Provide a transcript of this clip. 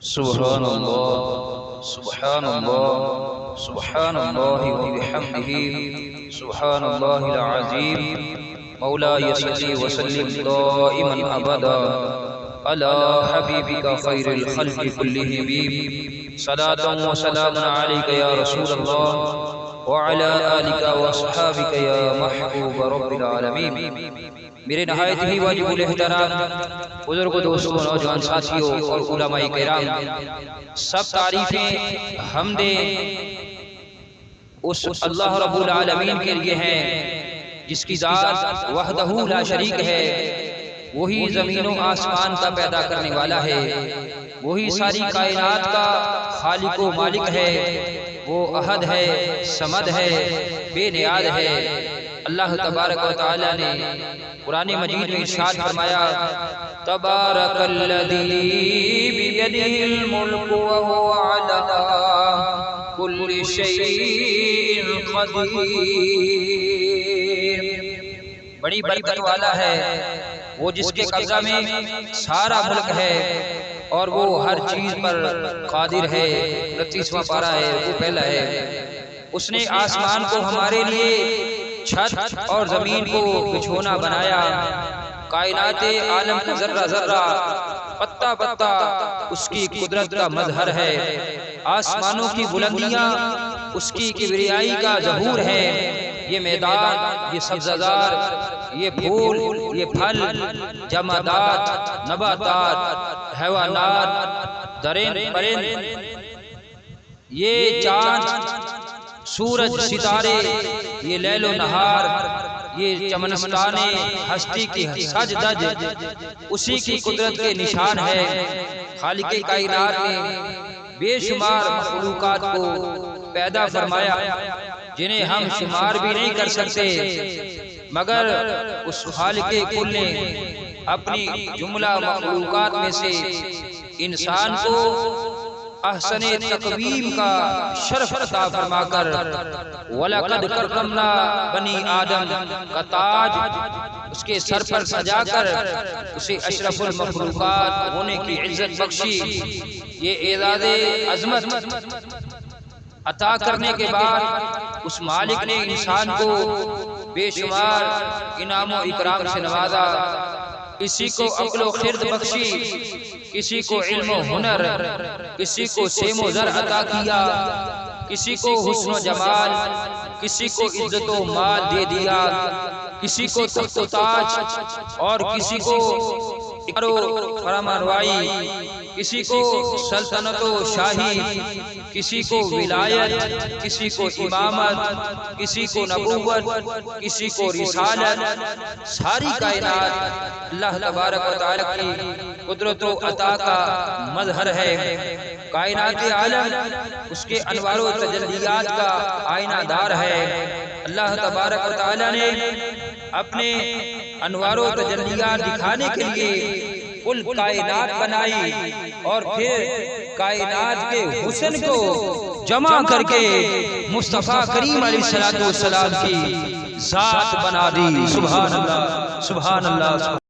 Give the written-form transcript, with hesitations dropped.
سبحان اللہ سبحان اللہ سبحان اللہ وبحمدہ سبحان اللہ العظیم مولاي صلی وسلم دائما ابدا علی حبیبک خیر الخلق کلہم صلاة و سلام علیک یا رسول اللہ وعلی آلک واصحابک یا محبوب رب العالمین۔ میرے نہایت ہی واجب الاحترام بزرگ دوستوں، نوجوان ساتھیوں اور علماء کرام، سب تعریفیں حمدیں اس اللہ رب العالمین کے لیے ہیں جس کی ذات وحدہ لا شریک ہے۔ وہی زمین و آسمان کا پیدا کرنے والا ہے، وہی ساری کائنات کا خالق و مالک ہے، وہ احد ہے، صمد ہے، بے نیاز ہے۔ اللہ تبارک و تعالی نے قرآن مجید میں ارشاد فرمایا، تبارک الذی بیدہ الملک وہو علی کل شیء قدیر۔ بڑی برکت والا ہے وہ جس کے قبضہ میں سارا ملک ہے اور وہ ہر چیز پر قادر ہے۔ 29واں پارہ ہے، وہ پہلا ہے۔ اس نے آسمان کو ہمارے لیے چھت اور زمین کو بچھونا بنایا۔ کائنات عالم کا ذرہ ذرہ، پتا پتا اس کی قدرت کا مظہر ہے۔ آسمانوں کی بلندیاں اس کی کبریائی کا ظہور ہے۔ یہ میدان، یہ سبززار، یہ پھول، یہ پھل، جمادات، نباتات، حیوانات، درند پرند، یہ چاند، سورج، ستارے، یہ لیل و نہار، یہ چمنستانے ہستی کی سج دج اسی کی قدرت کے نشان ہے۔ خالق کائنات نے بے شمار مخلوقات کو پیدا فرمایا جنہیں ہم شمار بھی نہیں کر سکتے، مگر اس خالق کل نے اپنی جملہ مخلوقات میں سے انسان کو احسن تقویم کا شرف عطا فرما کر وَلَقَدْ كَرَّمْنَا بنی آدم کا تاج اس کے سر پر سجا کر اسے اشرف المخلوقات ہونے کی عزت بخشی۔ یہ اعزاز عظمت عطا کرنے کے بعد اس مالک نے انسان کو بے شمار انعام و اکرام سے نوازا۔ کسی کو عقل و خرد بخشی، کسی کو علم و ہنر، کسی کو سیم و زر عطا کیا، کسی کو حسن و جمال، کسی کو عزت و مال دے دیا، کسی کو تخت و تاج اور کسی کو فرمانروائی، کسی کو سلطنت و شاہی، کسی کو ولایت، کسی کو امامت، کسی کو نبوت، کسی کو رسالت۔ ساری کائنات اللہ تبارک و تعالی کی قدرت و عطا کا مظہر ہے۔ کائنات عالم اس کے انوار و تجلیات کا آئینہ دار ہے۔ اللہ تبارک و تعالی نے اپنے انوار و تجلیات دکھانے کے لیے کل کائنات بنائی اور پھر کائنات کے حسن کو جمع کر کے مصطفیٰ کریم علیہ السلام کی ذات بنا دی۔ سبحان اللہ سبحان اللہ۔